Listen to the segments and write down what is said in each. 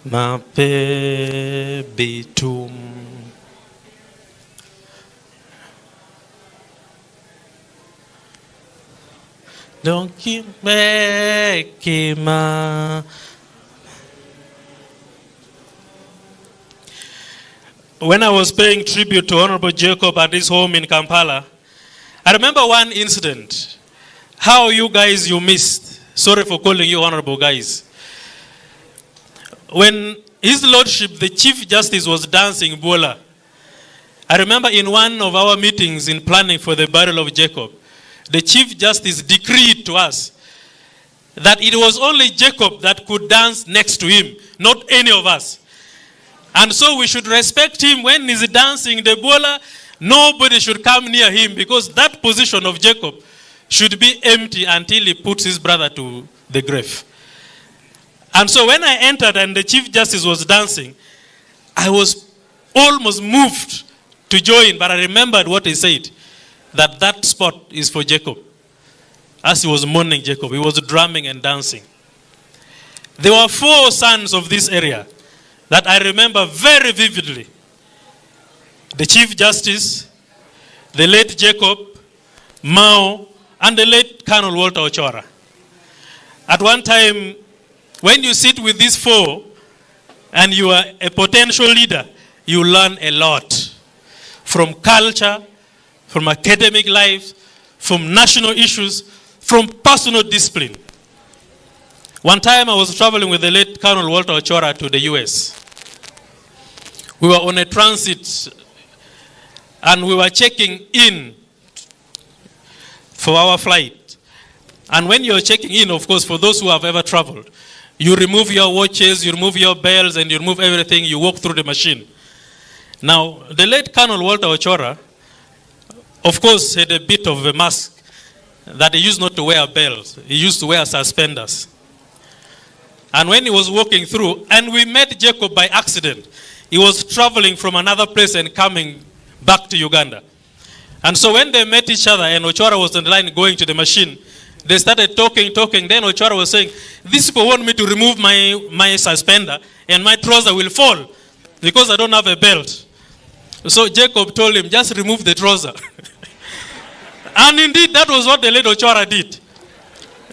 Mape bitum. Don't keep making my. When I was paying tribute to Honorable Jacob at his home in Kampala, I remember one incident. How you guys you missed. Sorry for calling you honorable guys. When His Lordship, the Chief Justice, was dancing Bola, I remember in one of our meetings in planning for the burial of Jacob, the Chief Justice decreed to us that it was only Jacob that could dance next to him, not any of us. And so we should respect him when he's dancing the Bola. Nobody should come near him because that position of Jacob should be empty until he puts his brother to the grave. And so when I entered and the Chief Justice was dancing, I was almost moved to join, but I remembered what he said, that that spot is for Jacob. As he was mourning Jacob, he was drumming and dancing. There were 4 sons of this area that I remember very vividly. The Chief Justice, the late Jacob, Mao, and the late Colonel Walter Ochora. At one time, when you sit with these 4 and you are a potential leader, you learn a lot from culture, from academic life, from national issues, from personal discipline. One time I was traveling with the late Colonel Walter Ochora to the US. We were on a transit and we were checking in for our flight. And when you're checking in, of course, for those who have ever traveled, you remove your watches, you remove your bells, and you remove everything, you walk through the machine. Now, the late Colonel Walter Ochora, of course, had a bit of a mask that he used not to wear bells. He used to wear suspenders. And when he was walking through, and we met Jacob by accident, he was traveling from another place and coming back to Uganda. And so when they met each other and Ochora was on the line going to the machine, they started talking. Then Ochora was saying, these people want me to remove my suspender and my trouser will fall because I don't have a belt. So Jacob told him, just remove the trouser. And indeed, that was what the late Ochora did.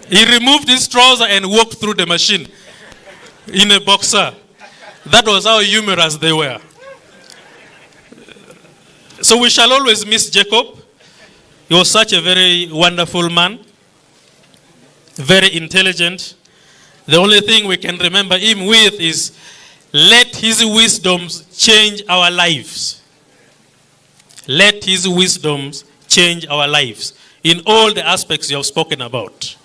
He removed his trouser and walked through the machine in a boxer. That was how humorous they were. So we shall always miss Jacob. He was such a very wonderful man, very intelligent. The only thing we can remember him with is, let his wisdoms change our lives. Let his wisdoms change our lives in all the aspects you have spoken about.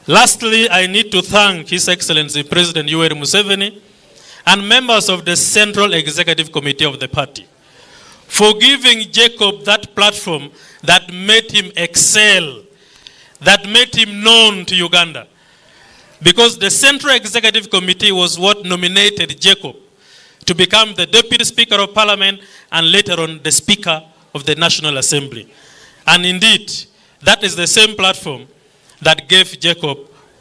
Lastly, I need to thank His Excellency President Yoweri Museveni and members of the Central Executive Committee of the party for giving Jacob that platform that made him excel, that made him known to Uganda. Because the Central Executive Committee was what nominated Jacob to become the Deputy Speaker of Parliament and later on the Speaker of the National Assembly. And indeed, that is the same platform that gave Jacob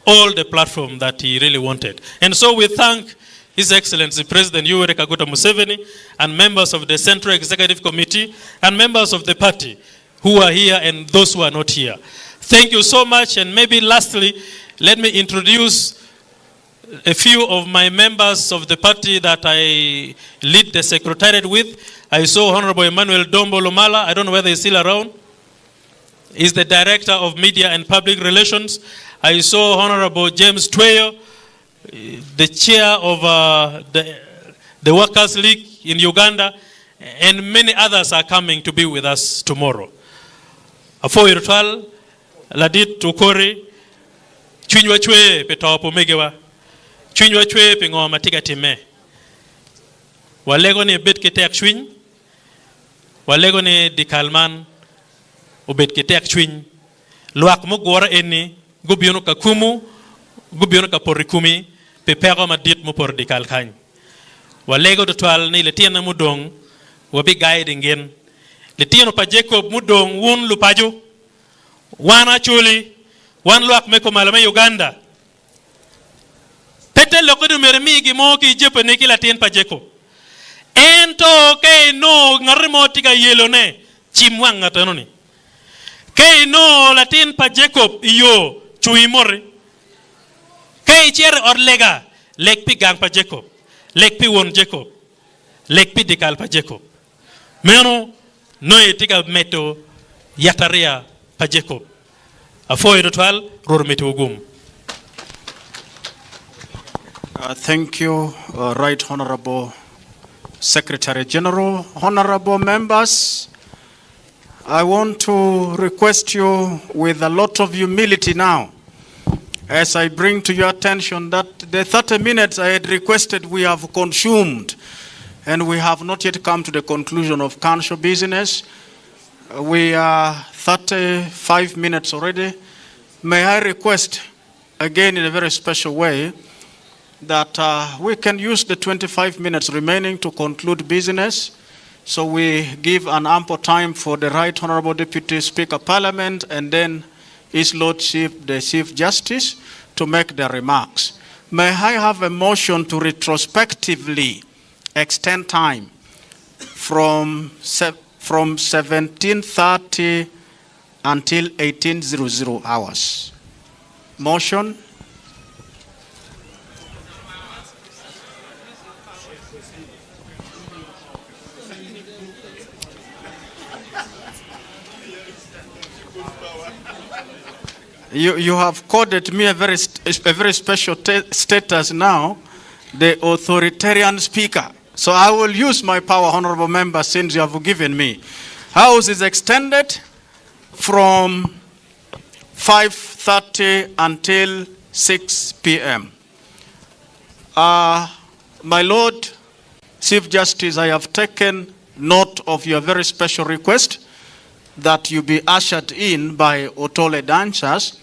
all the platform that he really wanted. And so we thank His Excellency President Yoweri Kaguta Museveni and members of the Central Executive Committee and members of the party who are here and those who are not here. Thank you so much. And maybe lastly, let me introduce a few of my members of the party that I lead the secretariat with. I saw Honorable Emmanuel Dombo Lomala. I don't know whether he's still around. He's the Director of Media and Public Relations. I saw Honorable James Tweyo, the chair of the Workers' League in Uganda, and many others are coming to be with us tomorrow. Afo Irtwal, Ladit Tukori, Chwinywa Chwe Petawapo Megewa, Chwinywa Chwe Pingo Matiga Time. Walego ne bet kete ak chwiny, walego ne dikalman ubet kete ak chwiny. Luak mo gwara eni, gubiono ka kumu, gubiono ka porikumi, pepero madit mo por dikal kany. Walego dotwal ni letiana mudong, wabi guide ingen. Letiano pa Jacob mudong wun lupajo, wana chuli, wan luak meko malame Uganda. lo ko mermi gi mo ki jepo ne ki latin pa Jacob ento ke no ngarmo tiga yelo ne chimwanga tanoni ke no latin pa Jacob yo chui more ke cher or lega lek pi gang pa Jacob lek pi won Jacob lek pi dikal pa Jacob meno no tiga meto yataria pa Jacob afo total ror meto gum. Thank you, Right Honorable Secretary General. Honorable members, I want to request you with a lot of humility now, as I bring to your attention that the 30 minutes I had requested we have consumed, and we have not yet come to the conclusion of council business. We are 35 minutes already. May I request, again in a very special way, that we can use the 25 minutes remaining to conclude business, so we give an ample time for the Right Honorable Deputy Speaker Parliament and then His Lordship, the Chief Justice, to make their remarks. May I have a motion to retrospectively extend time from 17:30 until 18:00 hours? Motion. You have coded me a very special status now, the authoritarian speaker. So I will use my power, honorable member, since you have given me. House is extended from 5:30 until 6 p.m. My Lord Chief Justice, I have taken note of your very special request that you be ushered in by Otole dancers.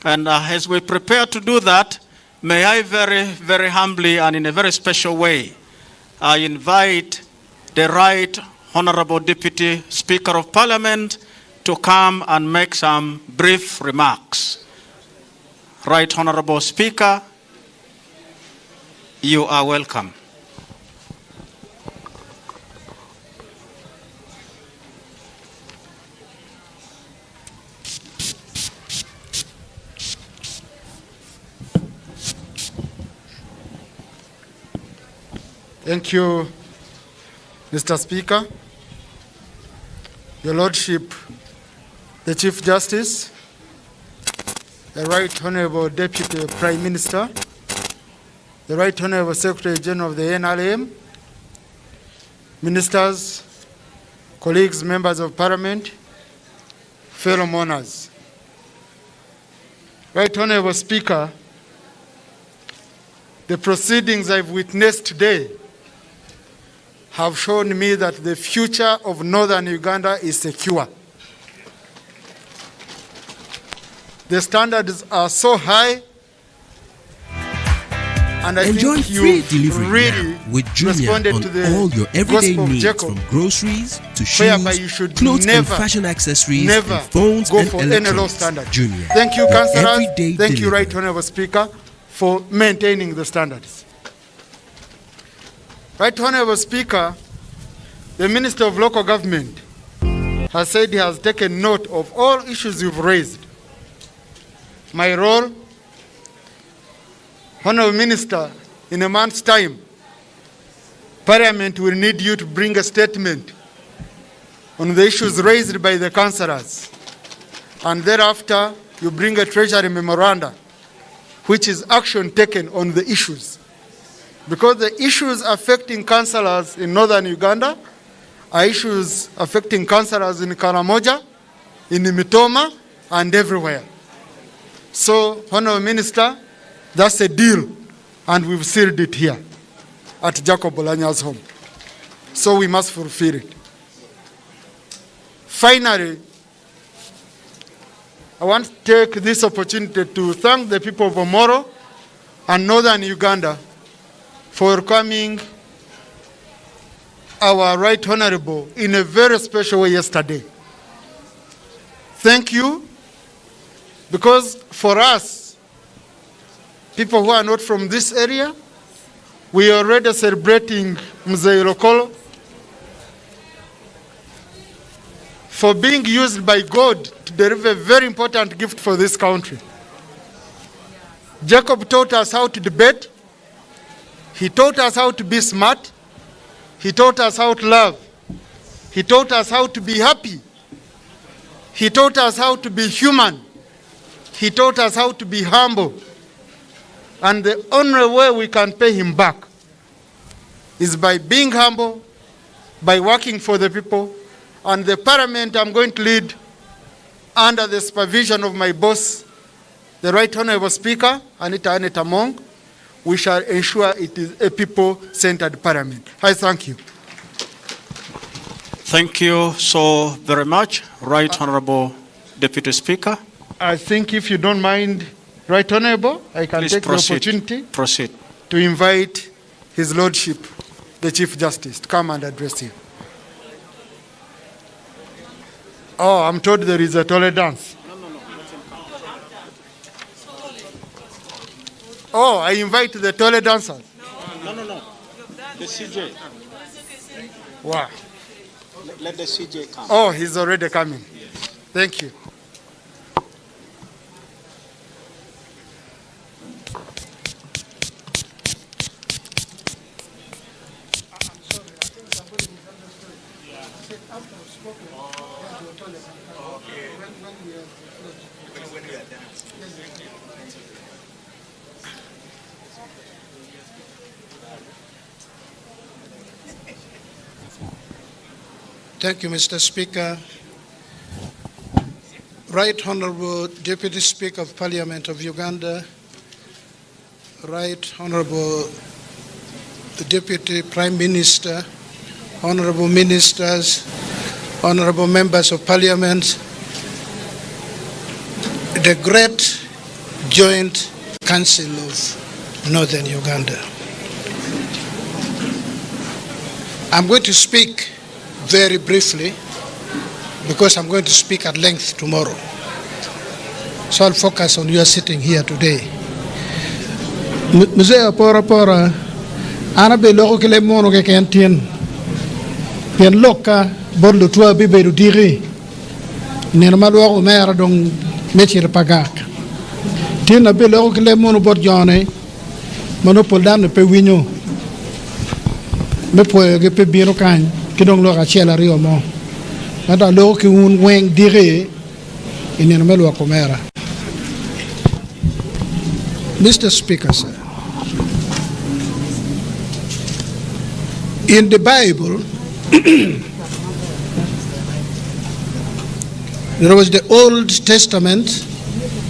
And as we prepare to do that, may I very, very humbly and in a very special way, I invite the Right Honorable Deputy Speaker of Parliament to come and make some brief remarks. Right Honorable Speaker, you are welcome. Thank you, Mr. Speaker, Your Lordship, the Chief Justice, the Right Honorable Deputy Prime Minister, the Right Honorable Secretary General of the NRM, ministers, colleagues, members of Parliament, fellow mourners. Right Honorable Speaker, the proceedings I've witnessed today have shown me that the future of northern Uganda is secure. The standards are so high, and I Enjoy think free you delivery really now with Jumia responded on to the all your everyday gospel of needs, Jacob, from groceries to whereby shoes, you should clothes and never, fashion accessories, never and phones go and for any low electronics. standard. Jumia. Thank you, your councillors. everyday Thank you, Right delivery. Honourable Speaker, for maintaining the standards. Right Honourable Speaker, the Minister of Local Government has said he has taken note of all issues you've raised. My role, Honourable Minister, in a month's time, Parliament will need you to bring a statement on the issues raised by the councillors. And thereafter, you bring a Treasury memoranda, which is action taken on the issues. Because the issues affecting councillors in northern Uganda are issues affecting councillors in Karamoja, in Mitoma, and everywhere. So, Honourable Minister, that's a deal, and we've sealed it here at Jacob Oulanya's home. So we must fulfill it. Finally, I want to take this opportunity to thank the people of Omoro and northern Uganda for welcoming our Right Honourable in a very special way yesterday. Thank you, because for us, people who are not from this area, We are already celebrating Mzee Lokolo for being used by God to deliver a very important gift for this country. Jacob taught us how to debate. He taught us how to be smart. He taught us how to love. He taught us how to be happy. He taught us how to be human. He taught us how to be humble. And the only way we can pay him back is by being humble, by working for the people. And the parliament I'm going to lead under the supervision of my boss, the Right Honorable Speaker, Anita Mong. We shall ensure it is a people-centered parliament. I thank you. Thank you so very much, Right Honorable Deputy Speaker. I think if you don't mind, Right Honorable, I can Please take proceed. the opportunity Proceed. to invite His Lordship, the Chief Justice, to come and address you. Oh, I'm told there is a Tole dance. Oh, I invite the Tole dancers. No. The CJ. Wow. Let the CJ come. Oh, he's already coming. Thank you. Thank you, Mr. Speaker. Right Honorable Deputy Speaker of Parliament of Uganda, Right Honorable Deputy Prime Minister, Honorable Ministers, Honorable Members of Parliament, the Great Joint Council of Northern Uganda. I'm going to speak very briefly because I'm going to speak at length tomorrow. So I'll focus on your sitting here today. Mzee pora ana be loko kele mono ke kentien pen loka borlo tua bi be diri ne ma lo mera dong métier pagak tin na be loko kele mono bor jone mono poldan pe winyo me po ge pe biro kan kidong lo ka chela rio mo nada lo ki un weng dire inen melo komera. Mr. Speaker, sir, in the Bible there was the Old Testament,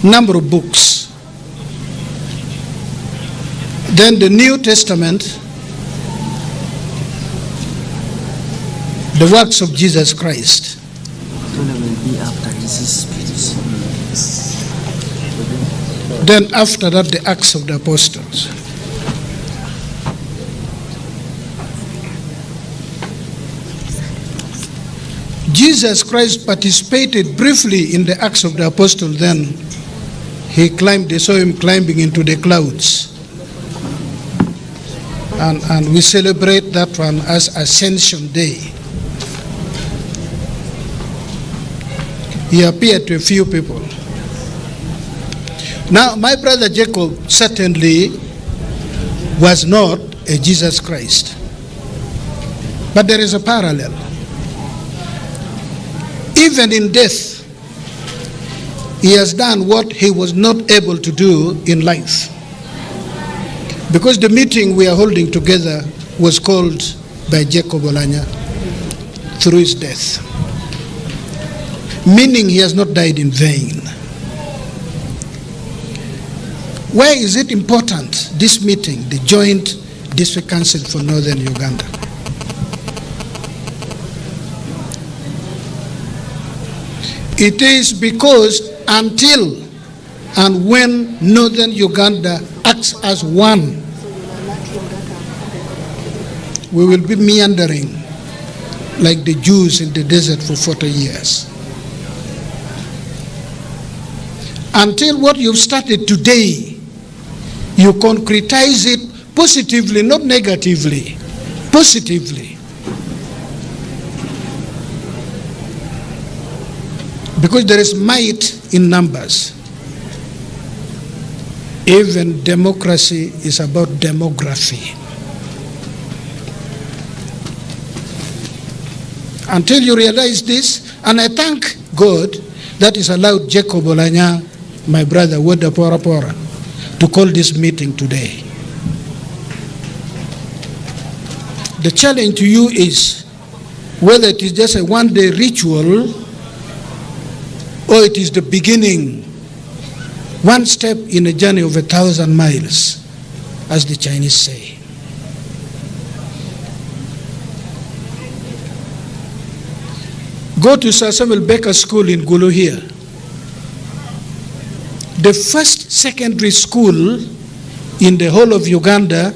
number of books, then the New Testament, the works of Jesus Christ. Then after that, the Acts of the Apostles. Jesus Christ participated briefly in the Acts of the Apostles. Then he climbed, they saw him climbing into the clouds. And we celebrate that one as Ascension Day. He appeared to a few people. Now, my brother Jacob certainly was not a Jesus Christ. But there is a parallel. Even in death, he has done what he was not able to do in life. Because the meeting we are holding together was called by Jacob Oulanya through his death. Meaning he has not died in vain. Why is it important, this meeting, the Joint District Council for Northern Uganda? It is because until and when Northern Uganda acts as one, we will be meandering like the Jews in the desert for 40 years. Until what you've started today, you concretize it positively, not negatively. Positively. Because there is might in numbers. Even democracy is about demography. Until you realize this, and I thank God that is allowed Jacob Oulanya, my brother, Woda Pora Pora, to call this meeting today. The challenge to you is whether it is just a one-day ritual or it is the beginning, one step in a journey of 1,000 miles, as the Chinese say. Go to Sir Samuel Baker School in Gulu here. The first secondary school in the whole of Uganda,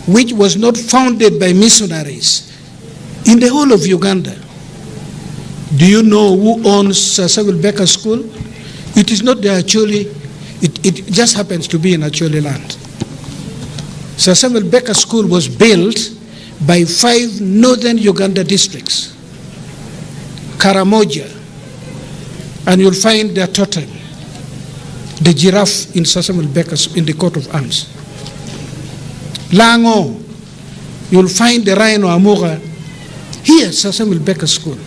which was not founded by missionaries, in the whole of Uganda. Do you know who owns Sir Samuel Baker School? It is not the Acholi, it just happens to be in Acholi land. Sir Samuel Baker School was built by 5 northern Uganda districts. Karamoja, and you'll find their totem, the giraffe in Sir Samuel Baker in the coat of arms. Lango, you'll find the rhino Amura here, Sir Samuel Baker School.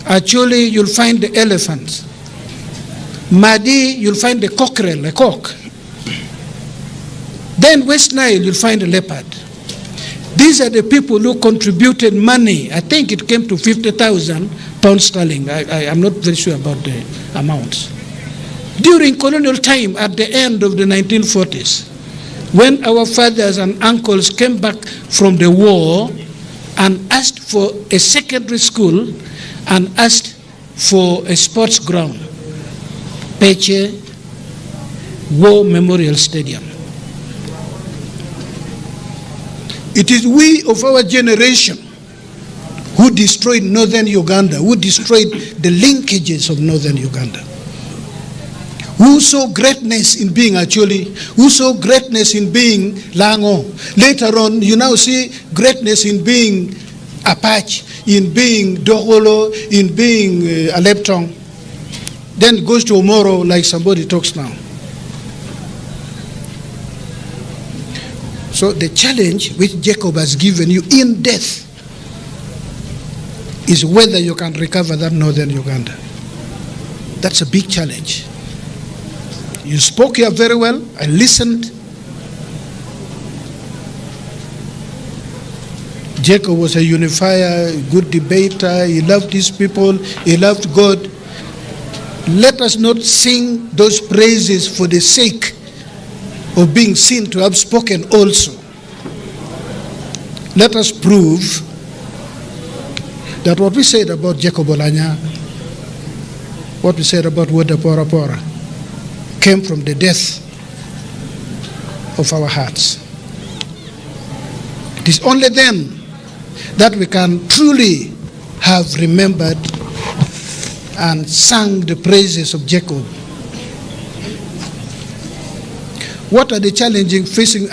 Actually, you'll find the elephant. Madi, you'll find the cockerel, a cock. Then West Nile, you'll find a leopard. These are the people who contributed money. I think it came to 50,000 pounds sterling. I'm not very sure about the amounts. During colonial time, at the end of the 1940s, when our fathers and uncles came back from the war and asked for a secondary school and asked for a sports ground, Peche War Memorial Stadium. It is we of our generation who destroyed northern Uganda, who destroyed the linkages of northern Uganda, who saw greatness in being Acholi, who saw greatness in being Lango. Later on, you now see greatness in being Apache, in being Doholo, in being Aleptong. Then it goes to Omoro, like somebody talks now. So the challenge which Jacob has given you in death is whether you can recover that northern Uganda. That's a big challenge. You spoke here very well. I listened. Jacob was a unifier, a good debater. He loved his people. He loved God. Let us not sing those praises for the sake of being seen to have spoken also. Let us prove that what we said about Jacob Oulanya, what we said about Woda Pora Pora, came from the depth of our hearts. It is only then that we can truly have remembered and sung the praises of Jacob. What are the challenging facing?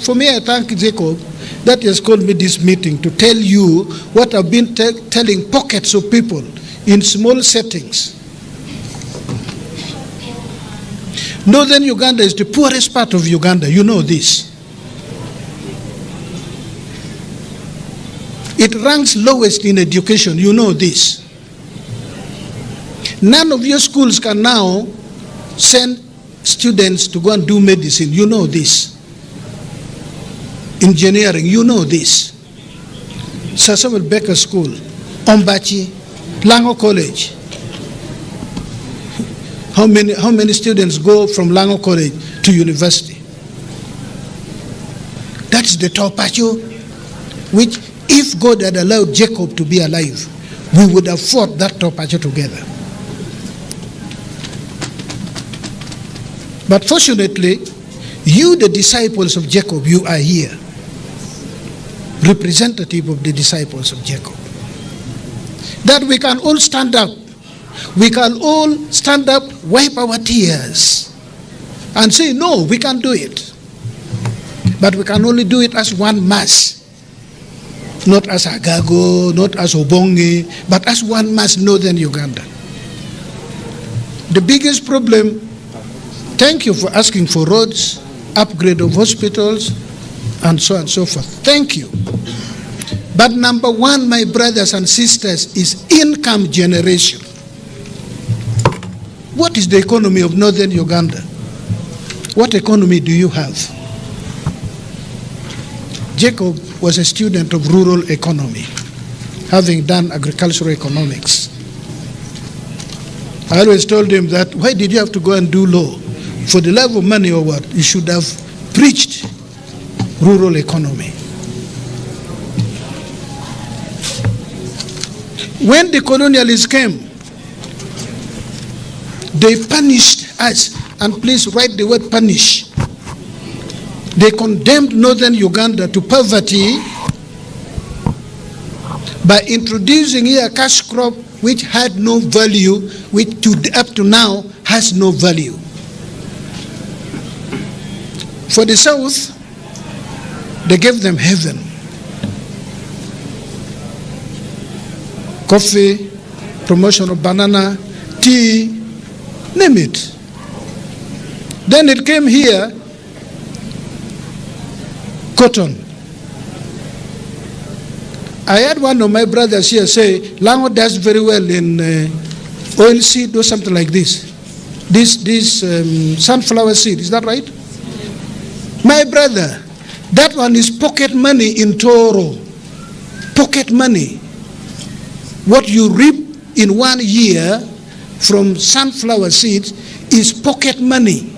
For me, I thank Jacob that he has called me this meeting to tell you what I've been telling pockets of people in small settings. Northern Uganda is the poorest part of Uganda. You know this. It ranks lowest in education. You know this. None of your schools can now send students to go and do medicine. You know this. Engineering, you know this. Sir Samuel Baker School, Ombachi, Lango College. How many students go from Lango College to university? That's the Taupacho, which if God had allowed Jacob to be alive, we would have fought that Taupacho together. But fortunately, you, the disciples of Jacob, you are here. Representative of the disciples of Jacob. That we can all stand up. We can all stand up, wipe our tears, and say, no, we can do it. But we can only do it as one mass. Not as Agago, not as Obongi, but as one mass, northern Uganda. The biggest problem, thank you for asking for roads, upgrade of hospitals, and so on and so forth. Thank you. But number one, my brothers and sisters, is income generation. What is the economy of northern Uganda? What economy do you have? Jacob was a student of rural economy, having done agricultural economics. I always told him that, why did you have to go and do law? For the love of money or what? You should have preached rural economy. When the colonialists came, they punished us, and please write the word punish. They condemned northern Uganda to poverty by introducing here a cash crop which had no value, which up to now has no value. For the South, they gave them heaven. Coffee, promotion of banana, tea, name it. Then it came here, cotton. I had one of my brothers here say, Lango does very well in oil seed or something like this. This sunflower seed, is that right? My brother, that one is pocket money in Toro. Pocket money. What you reap in 1 year from sunflower seeds is pocket money.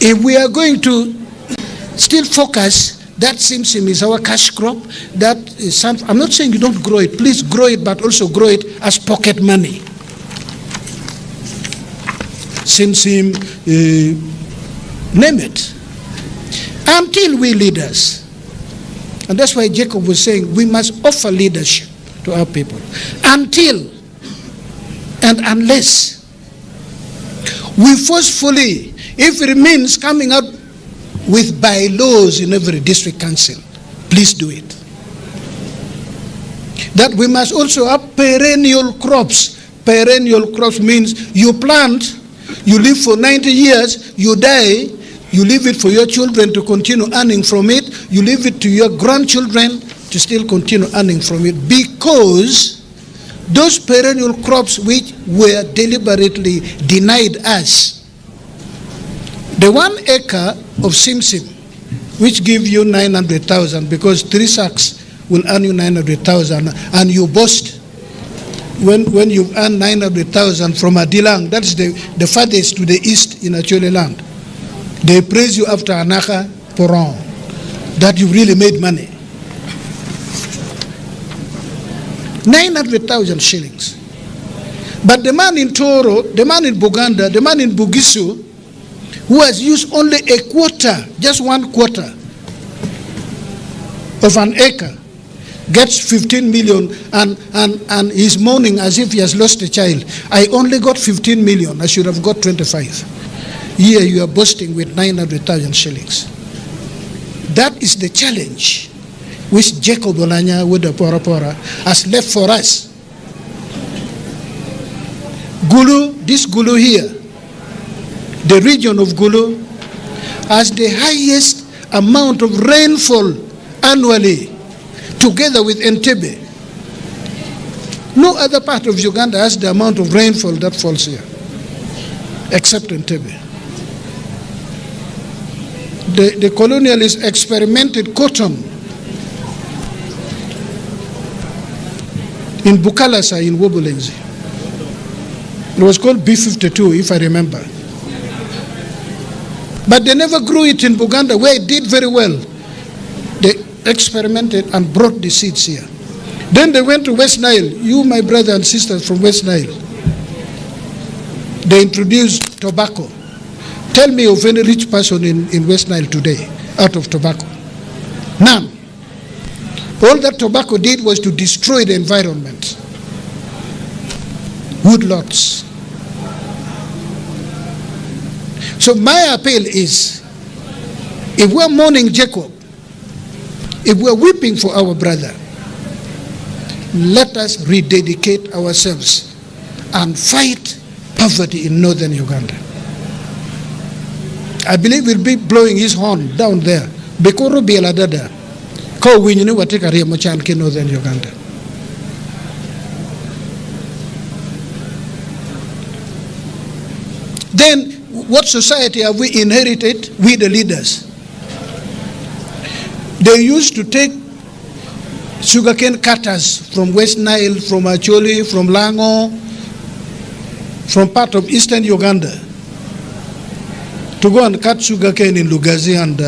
If we are going to still focus, that simsim is our cash crop, that is I'm not saying you don't grow it, please grow it, but also grow it as pocket money. Simsim, name it. Until we leaders, and that's why Jacob was saying we must offer leadership to our people. Until and unless we forcefully, if it means coming out with bylaws in every district council, please do it. That we must also have perennial crops. Perennial crops means you plant, you live for 90 years, you die, you leave it for your children to continue earning from it, you leave it to your grandchildren to still continue earning from it, because those perennial crops which were deliberately denied us. The 1 acre of simsim, which give you 900,000, because 3 sacks will earn you 900,000, and you boast when you earn 900,000 from Adilang, that's the farthest to the east in Achole land. They praise you after Anaka Poron, that you really made money. 900,000 shillings. But the man in Toro, the man in Buganda, the man in Bugisu, who has used only a quarter, just 1/4 of an acre, gets 15 million and he's mourning as if he has lost a child. I only got 15 million, I should have got 25. Here you are boasting with 900,000 shillings. That is the challenge which Jacob Oulanya with the Pora Pora has left for us. Gulu, this Gulu here, the region of Gulu, has the highest amount of rainfall annually, together with Entebbe. No other part of Uganda has the amount of rainfall that falls here, except Entebbe. The colonialists experimented cotton in Bukalasa in Wobulenzi. It was called B52, if I remember. But they never grew it in Buganda, where it did very well. They experimented and brought the seeds here. Then they went to West Nile. You, my brother and sisters from West Nile, they introduced tobacco. Tell me of any rich person in West Nile today out of tobacco. None. All that tobacco did was to destroy the environment. Woodlots. So my appeal is, If we're mourning Jacob, if we're weeping for our brother, let us rededicate ourselves and fight poverty in northern Uganda. I believe we'll be blowing his horn down there. Bekoro biela dada. Ko winyini watika ria mochan ke northern Uganda. Then, what society have we inherited? We the leaders. They used to take sugarcane cutters from West Nile, from Acholi, from Lango, from part of eastern Uganda, to go and cut sugarcane in Lugazi and